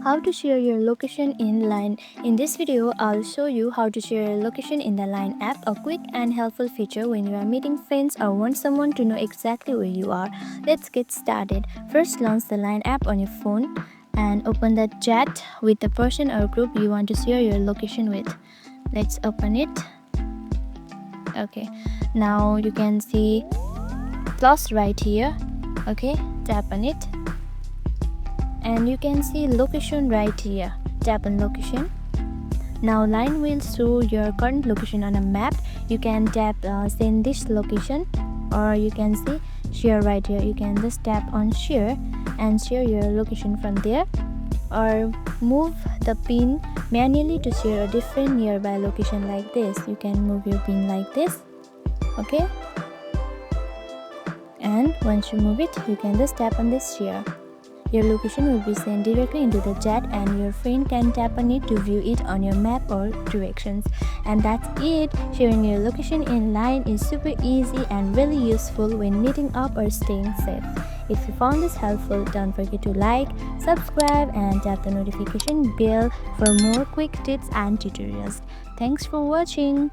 How to share your location in Line. In this video, I'll show you how to share your location in the Line app, a quick and helpful feature when you are meeting friends or want someone to know exactly where you are. Let's get started. First, launch the Line app on your phone and open the chat with the person or group you want to share your location with. Let's open it. Okay, now you can see plus right here. Okay, tap on it and you can see location right here. Tap on location. Now Line will show your current location on a map. You can tap send this location, or you can see share right here. You can just tap on share and share your location from there, or move the pin manually to share a different nearby location like this. You can move your pin like this. Okay, and once you move it, you can just tap on this share. Your location will be sent directly into the chat and your friend can tap on it to view it on your map or directions. And that's it. Sharing your location in Line is super easy and really useful when meeting up or staying safe. If you found this helpful, don't forget to like, subscribe and tap the notification bell for more quick tips and tutorials. Thanks for watching.